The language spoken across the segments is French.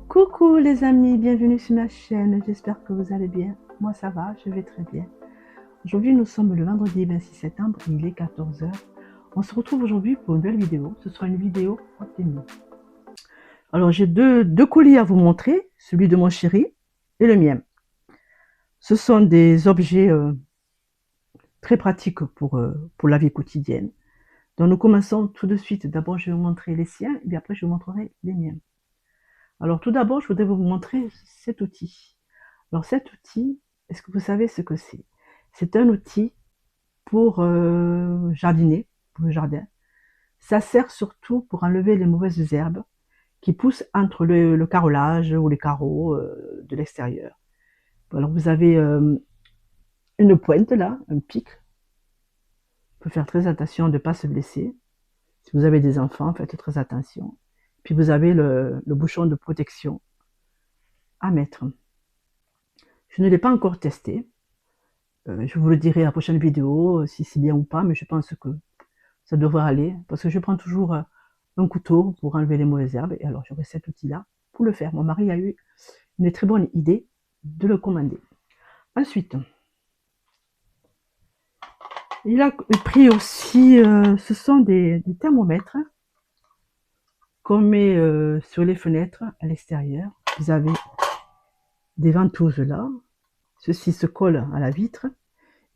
Coucou les amis, bienvenue sur ma chaîne, j'espère que vous allez bien. Moi ça va, je vais très bien. Aujourd'hui nous sommes le vendredi 26 septembre, il est 14 h. On se retrouve aujourd'hui pour une nouvelle vidéo, ce sera une vidéo obtenue. Alors j'ai deux colis à vous montrer, celui de mon chéri et le mien. Ce sont des objets très pratiques pour la vie quotidienne. Donc nous commençons tout de suite, d'abord je vais vous montrer les siens et puis après je vous montrerai les miens. Alors tout d'abord je voudrais vous montrer cet outil. Alors cet outil, est-ce que vous savez ce que c'est? C'est un outil pour jardiner, pour le jardin. Ça sert surtout pour enlever les mauvaises herbes qui poussent entre le carrelage ou les carreaux de l'extérieur. Alors vous avez une pointe là, un pic. Il faut faire très attention de ne pas se blesser. Si vous avez des enfants, faites très attention. Puis vous avez le bouchon de protection à mettre. Je ne l'ai pas encore testé. Je vous le dirai à la prochaine vidéo si c'est bien ou pas, mais je pense que ça devrait aller parce que je prends toujours un couteau pour enlever les mauvaises herbes et alors j'aurai cet outil là pour le faire. Mon mari a eu une très bonne idée de le commander. Ensuite, il a pris aussi, ce sont des thermomètres qu'on met sur les fenêtres à l'extérieur. Vous avez des ventouses là, ceci se colle à la vitre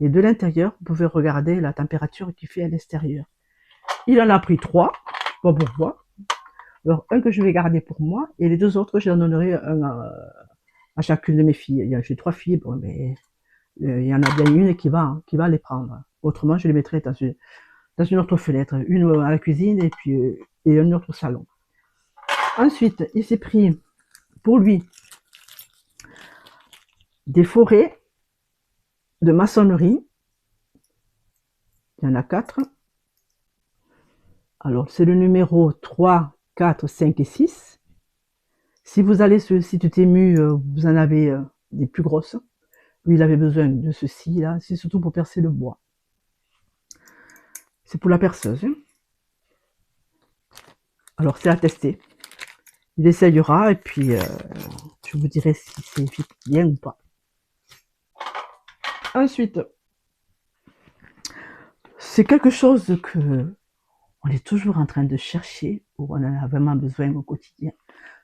et de l'intérieur vous pouvez regarder la température qu'il fait à l'extérieur. Il en a pris 3, pas pourquoi. Alors un que je vais garder pour moi et les 2 autres je en donnerai un à chacune de mes filles. J'ai 3 filles, bon, mais il y en a bien une qui va les prendre. Autrement je les mettrai dans une autre fenêtre, une à la cuisine et puis et un autre au salon. Ensuite il s'est pris pour lui des forêts de maçonnerie. Il y en a 4. Alors c'est le numéro 3, 4, 5 et 6. Si vous allez sur le site Temu, vous en avez des plus grosses. Lui, il avait besoin de ceci, là. C'est surtout pour percer le bois. C'est pour la perceuse. Alors, c'est à tester. Il essayera et puis je vous dirai si c'est bien ou pas. Ensuite, c'est quelque chose que on est toujours en train de chercher ou on en a vraiment besoin au quotidien.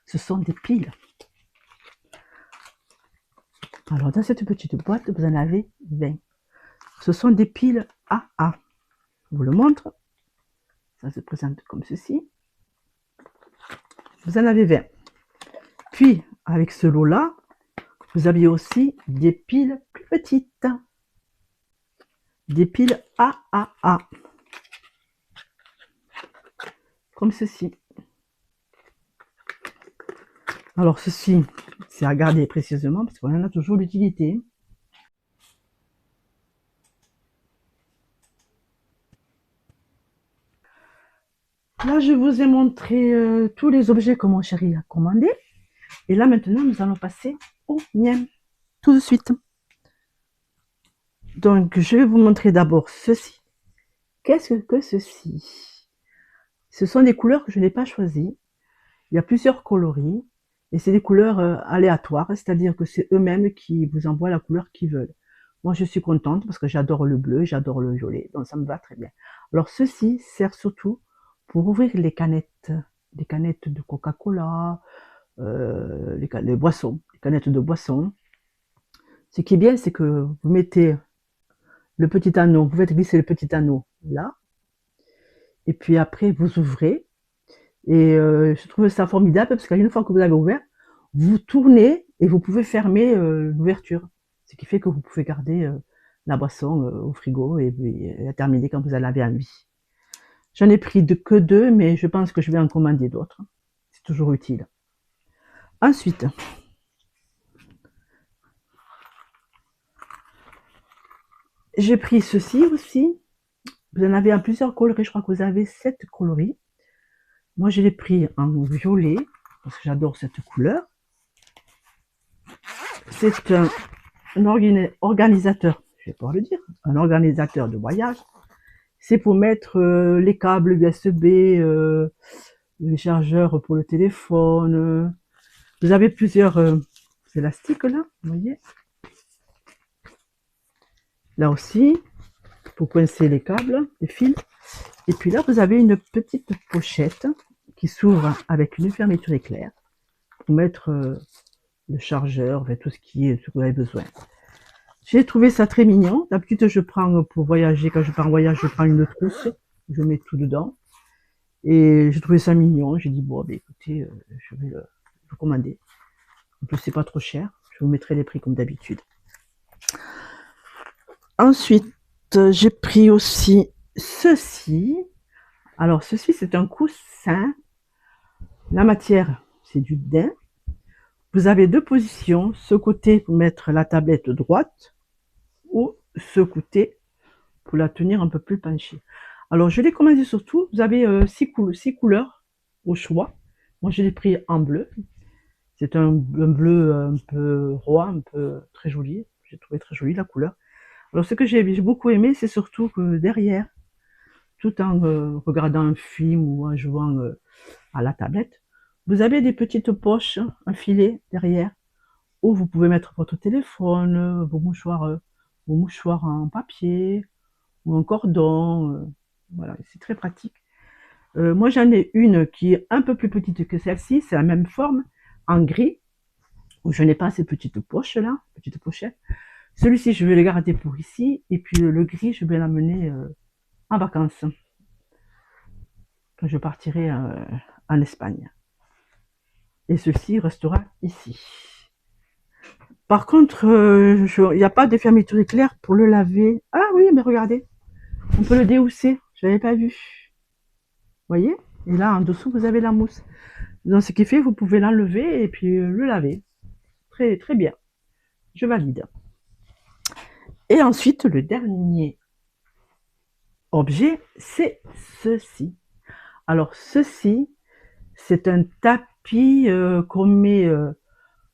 Ce sont des piles. Alors, dans cette petite boîte, vous en avez 20. Ce sont des piles AA. Je vous le montre. Ça se présente comme ceci. Vous en avez 20. Puis, avec ce lot-là, vous aviez aussi des piles plus petites. Des piles AAA. Comme ceci. Alors, ceci, c'est à garder précieusement parce qu'on en a toujours l'utilité. Là, je vous ai montré tous les objets que mon chéri a commandés. Et là, maintenant, nous allons passer au mien. Tout de suite. Donc, je vais vous montrer d'abord ceci. Qu'est-ce que ceci? Ce sont des couleurs que je n'ai pas choisies. Il y a plusieurs coloris. Et c'est des couleurs aléatoires, c'est-à-dire que c'est eux-mêmes qui vous envoient la couleur qu'ils veulent. Moi, je suis contente parce que j'adore le bleu, j'adore le violet, donc ça me va très bien. Alors, ceci sert surtout pour ouvrir les canettes de Coca-Cola, les boissons, les canettes de boissons. Ce qui est bien, c'est que vous mettez le petit anneau, vous faites glisser le petit anneau là, et puis après, vous ouvrez. Et je trouve ça formidable parce qu'une fois que vous avez ouvert, vous tournez et vous pouvez fermer l'ouverture. Ce qui fait que vous pouvez garder la boisson au frigo et la terminer quand vous en avez envie. J'en ai pris que 2, mais je pense que je vais en commander d'autres. C'est toujours utile. Ensuite, j'ai pris ceci aussi. Vous en avez en plusieurs coloris, je crois que vous avez 7 coloris. Moi, je l'ai pris en violet, parce que j'adore cette couleur. C'est un organisateur, je vais pouvoir le dire, un organisateur de voyage. C'est pour mettre les câbles USB, les chargeurs pour le téléphone. Vous avez plusieurs élastiques là, vous voyez. Là aussi, pour coincer les câbles, les fils. Et puis là, vous avez une petite pochette qui s'ouvre avec une fermeture éclair pour mettre le chargeur, tout ce que vous avez besoin. J'ai trouvé ça très mignon. D'habitude, je prends pour voyager, quand je pars en voyage, je prends une trousse, je mets tout dedans. Et j'ai trouvé ça mignon. J'ai dit, bon, écoutez, je vais le commander. En plus, c'est pas trop cher. Je vous mettrai les prix comme d'habitude. Ensuite, j'ai pris aussi ceci. Alors, ceci, c'est un coussin. La matière, c'est du daim. Vous avez deux positions. Ce côté pour mettre la tablette droite ou ce côté pour la tenir un peu plus penchée. Alors, je l'ai commandé surtout. Vous avez 6 couleurs au choix. Moi, je l'ai pris en bleu. C'est un bleu un peu roi, un peu très joli. J'ai trouvé très jolie la couleur. Alors, ce que j'ai beaucoup aimé, c'est surtout que derrière, tout en regardant un film ou en jouant à la tablette, vous avez des petites poches, un filet derrière, où vous pouvez mettre votre téléphone, vos mouchoirs en papier, ou un cordon. Voilà, c'est très pratique. Moi, j'en ai une qui est un peu plus petite que celle-ci, c'est la même forme, en gris, où je n'ai pas ces petites poches-là, petites pochettes. Celui-ci, je vais le garder pour ici, et puis le gris, je vais l'amener en vacances, quand je partirai en Espagne. Et ceci restera ici. Par contre, il n'y a pas de fermeture éclair pour le laver. Ah oui, mais regardez, on peut le déhousser, je n'avais pas vu. Vous voyez? Et là, en dessous, vous avez la mousse. Donc, ce qui fait, vous pouvez l'enlever et puis le laver. Très, très bien. Je valide. Et ensuite, le dernier objet, c'est ceci. Alors, ceci, c'est un tapis qu'on met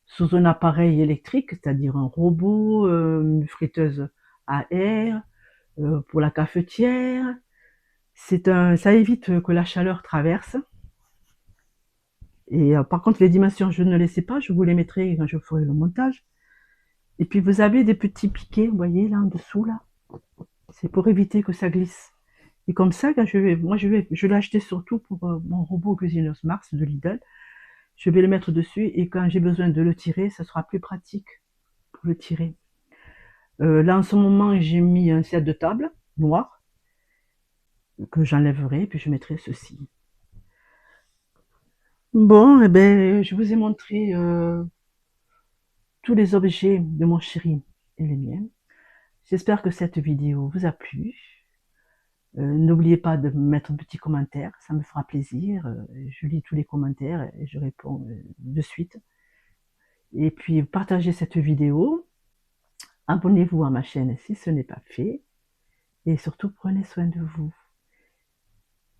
sous un appareil électrique, c'est-à-dire un robot, une friteuse à air, pour la cafetière. Ça évite que la chaleur traverse. Et par contre, les dimensions, je ne les sais pas, je vous les mettrai quand je ferai le montage. Et puis vous avez des petits piquets, vous voyez là en dessous là. C'est pour éviter que ça glisse. Et comme ça, quand je l'ai acheté surtout pour mon robot Cuisineuse Mars de Lidl. Je vais le mettre dessus et quand j'ai besoin de le tirer, ça sera plus pratique pour le tirer. Là en ce moment, j'ai mis un set de table noir que j'enlèverai, puis je mettrai ceci. Bon, eh ben, je vous ai montré tous les objets de mon chéri et les miens. J'espère que cette vidéo vous a plu. N'oubliez pas de mettre un petit commentaire, ça me fera plaisir. Je lis tous les commentaires et je réponds de suite. Et puis partagez cette vidéo, abonnez-vous à ma chaîne si ce n'est pas fait, et surtout prenez soin de vous.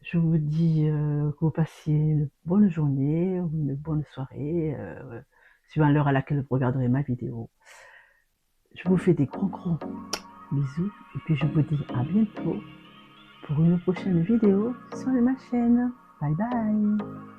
Je vous dis que vous passiez une bonne journée ou une bonne soirée, suivant l'heure à laquelle vous regarderez ma vidéo. Je vous fais des gros bisous, et puis je vous dis à bientôt pour une prochaine vidéo sur ma chaîne. Bye bye!